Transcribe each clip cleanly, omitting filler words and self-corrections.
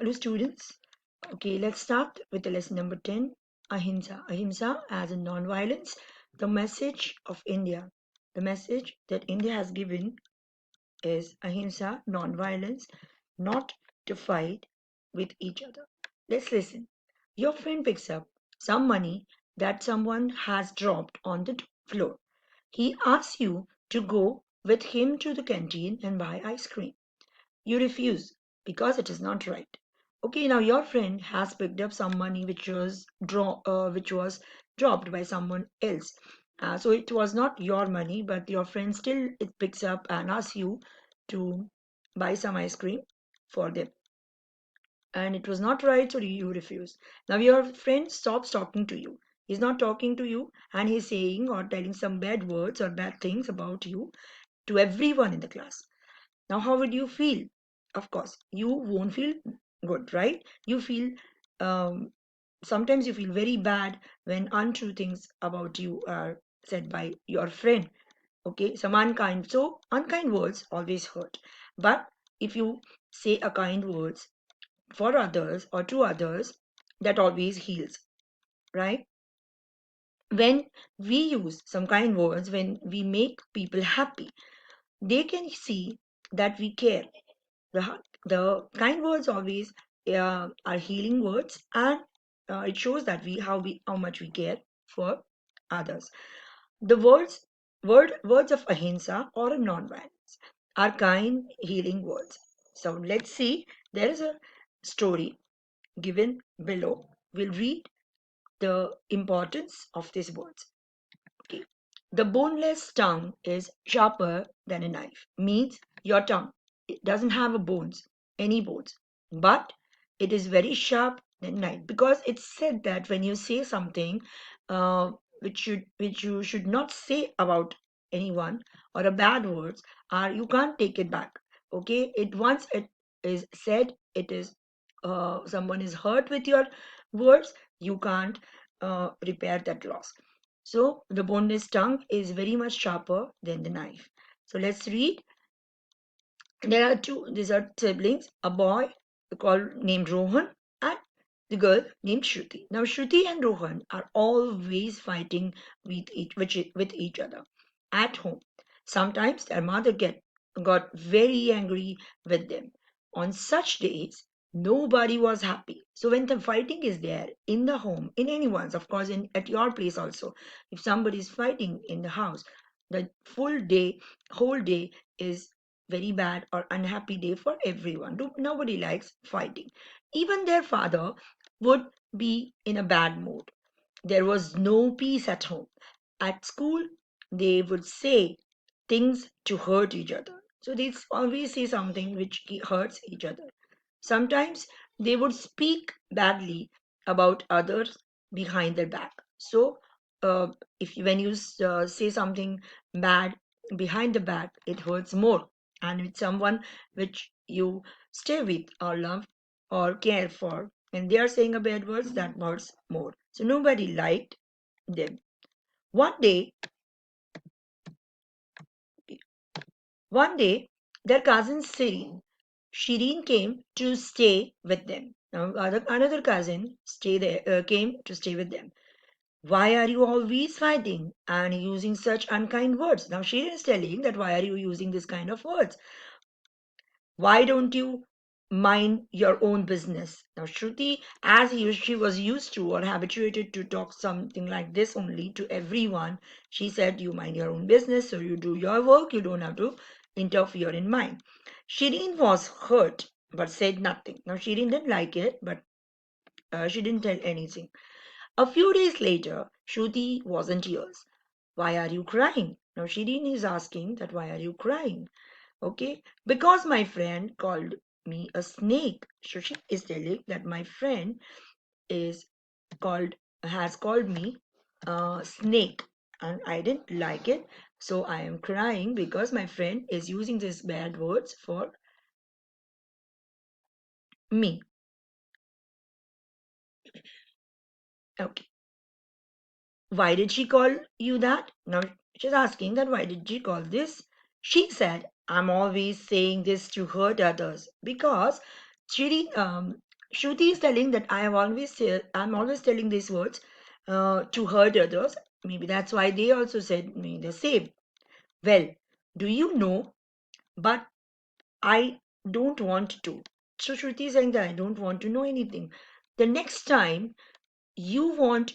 Hello, students. Okay, let's start with the lesson number 10, Ahimsa. Ahimsa as in non-violence, the message of India. The message that India has given is Ahimsa, non-violence, not to fight with each other. Let's listen. Your friend picks up some money that someone has dropped on the floor. He asks you to go with him to the canteen and buy ice cream. You refuse because it is not right. Okay, now your friend has picked up some money which was dropped by someone else. So it was not your money, but your friend still it picks up and asks you to buy some ice cream for them. And it was not right, so you refuse. Now your friend stops talking to you. He's not talking to you, and he's saying or telling some bad words or bad things about you to everyone in the class. Now, how would you feel? Of course, you won't feel good, right? You feel um, sometimes you feel very bad when untrue things about you are said by your friend. Okay, some unkind. So, unkind words always hurt. But if you say a kind words for others or to others, that always heals, right? When we use some kind words, when we make people happy, they can see that we care. The kind words always are healing words, and it shows that how much we care for others. The words of ahimsa or non-violence are kind healing words. So let's see. There is a story given below. We'll read the importance of these words. Okay. The boneless tongue is sharper than a knife. Means your tongue. It doesn't have a bones, any bones, but it is very sharp than knife because it's said that when you say something uh, which you should not say about anyone or a bad words, or you can't take it back. Okay, it once it is said, it is someone is hurt with your words, you can't repair that loss. So the boneless tongue is very much sharper than the knife. So let's read. There are two, these are siblings, a boy called named Rohan and the girl named Shruti. Now Shruti and Rohan are always fighting with each other at home. Sometimes their mother got very angry with them. On such days, nobody was happy. So when the fighting is there in the home, in anyone's, of course, at your place also, if somebody is fighting in the house, the whole day is very bad or unhappy day for everyone. Nobody likes fighting. Even their father would be in a bad mood. There was no peace at home. At school, they would say things to hurt each other. So they always say something which hurts each other. Sometimes they would speak badly about others behind their back. So if when you say something bad behind the back, it hurts more. And with someone which you stay with or love or care for, and they are saying a bad words, that hurts more. So nobody liked them. One day, one day, their cousin Shireen came to stay with them. Now, another cousin came to stay with them. Why are you always fighting and using such unkind words? Now, Shireen is telling that why are you using this kind of words? Why don't you mind your own business? Now, Shruti, she was used to or habituated to talk something like this only to everyone, she said, you mind your own business, so you do your work, you don't have to interfere in mine. Shireen was hurt but said nothing. Now, Shireen didn't like it, but she didn't tell anything. A few days later, Shruti was in tears. Why are you crying? Now, Shireen is asking that why are you crying? Okay, because my friend called me a snake. So she is telling that my friend is called has called me a snake, and I didn't like it. So I am crying because my friend is using these bad words for me. Okay, why did she call you that? Now she's asking that why did she call this? She said, I'm always saying this to hurt others because Shruti is telling that I'm always telling these words to hurt others. Maybe that's why they also said me the same. Well, do you know? But I don't want to. So Shruti is saying that I don't want to know anything. The next time you want,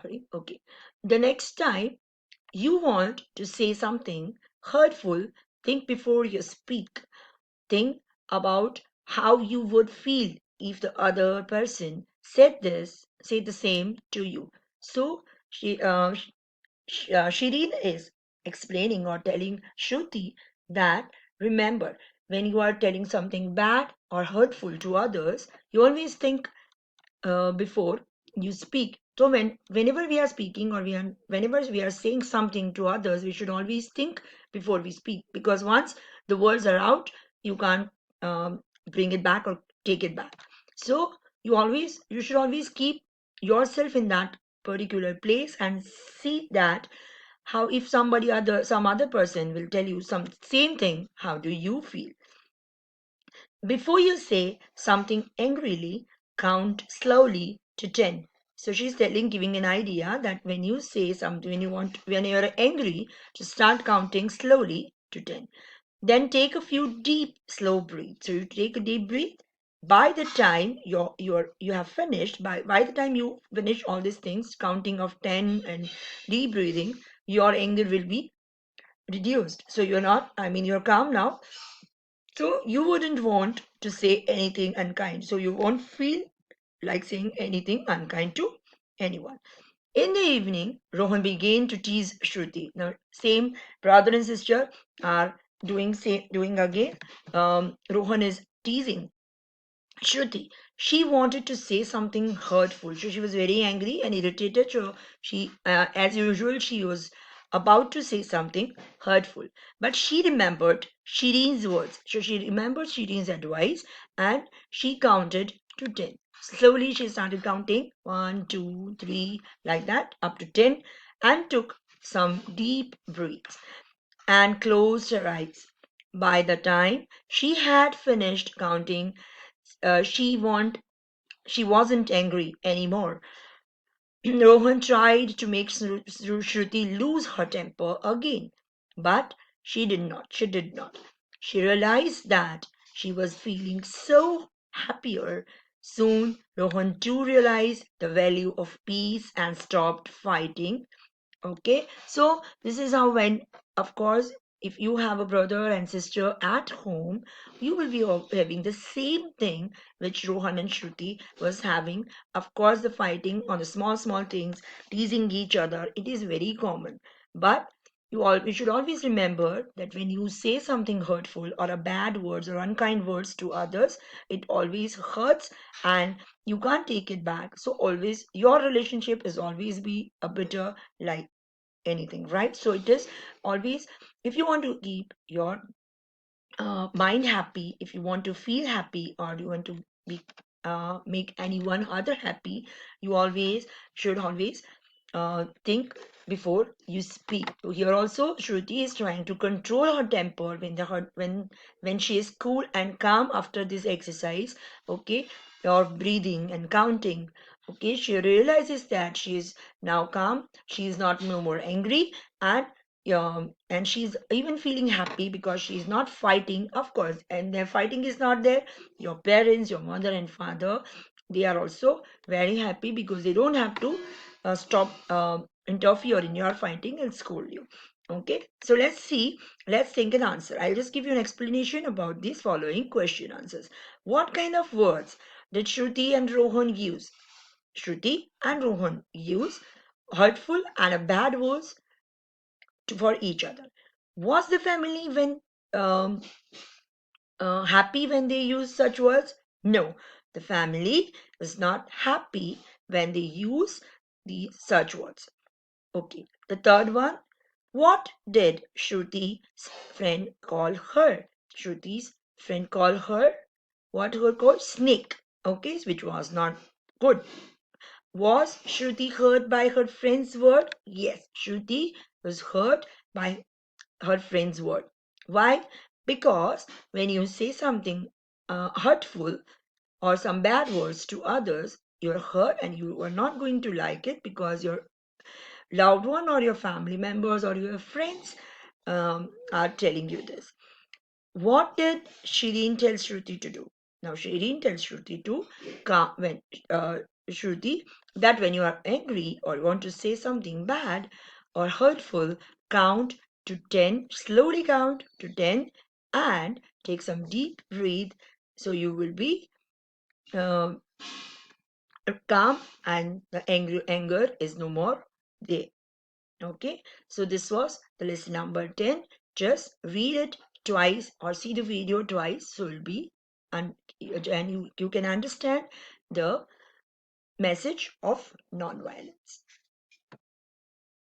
sorry, okay. The next time you want to say something hurtful, think before you speak. Think about how you would feel if the other person said the same to you. So Shireen is explaining or telling Shruti that remember, when you are telling something bad or hurtful to others, you always think before you speak. So whenever we are speaking or whenever we are saying something to others, we should always think before we speak, because once the words are out, you can't bring it back or take it back. So you should always keep yourself in that particular place and see that how if some other person will tell you some same thing, how do you feel? Before you say something angrily, count slowly to 10. So she's giving an idea that when you say something, when you're angry, to start counting slowly to 10. Then take a few deep, slow breaths. So you take a deep breath. By the time you have finished, by the time you finish all these things, counting of 10 and deep breathing, your anger will be reduced. So you're calm now, so you wouldn't want to say anything unkind. So you won't feel like saying anything unkind to anyone. In the evening, Rohan began to tease Shruti. Now, same brother and sister are doing again. Rohan is teasing Shruti. She wanted to say something hurtful. So she was very angry and irritated. So as usual, she was about to say something hurtful. But she remembered Shireen's words. So she remembered Shireen's advice and she counted to 10. Slowly, she started counting 1, 2, 3, like that, up to 10, and took some deep breaths and closed her eyes. By the time she had finished counting, uh, she want she wasn't angry anymore. Rohan tried to make Shruti lose her temper again, but she did not. She did not. She realized that she was feeling so happier. Soon, Rohan too realized the value of peace and stopped fighting. Okay, so this is how, when, of course, if you have a brother and sister at home, you will be all having the same thing which Rohan and Shruti was having. Of course, the fighting on the small, small things, teasing each other, it is very common. But you should always remember that when you say something hurtful or a bad words or unkind words to others, it always hurts and you can't take it back. So always your relationship is always be a bitter like anything, right? So it is always, if you want to keep your mind happy, if you want to feel happy, or you want to be make anyone other happy, you always should always think before you speak. So here also, Shruti is trying to control her temper when she is cool and calm after this exercise. Okay, or breathing and counting. Okay, she realizes that she is now calm. She is not no more angry, and she's even feeling happy because she's not fighting, of course, and their fighting is not there. Your parents, your mother and father, they are also very happy because they don't have to stop interfere in your fighting and scold you. Okay, so let's think and answer. I'll just give you an explanation about these following question answers. What kind of words did Shruti and Rohan use? Shruti and Rohan use hurtful and a bad words for each other. Was the family when um, happy when they use such words? No, the family was not happy when they use these such words. Okay, the third one. What did Shruti's friend call her? Shruti's friend called her what her called snake. Okay, which was not good. Was Shruti hurt by her friend's word? Yes, Shruti was hurt by her friend's word. Why? Because when you say something hurtful or some bad words to others, you're hurt and you are not going to like it because your loved one or your family members or your friends are telling you this. What did Shireen tell Shruti to do? Now Shireen tells Shruti to when Shruti that when you are angry or want to say something bad or hurtful, count to 10, slowly count to 10 and take some deep breathe so you will be uh, calm and the anger is no more there. Okay, so this was the lesson number 10. Just read it twice or see the video twice so it'll be and you can understand the message of non-violence.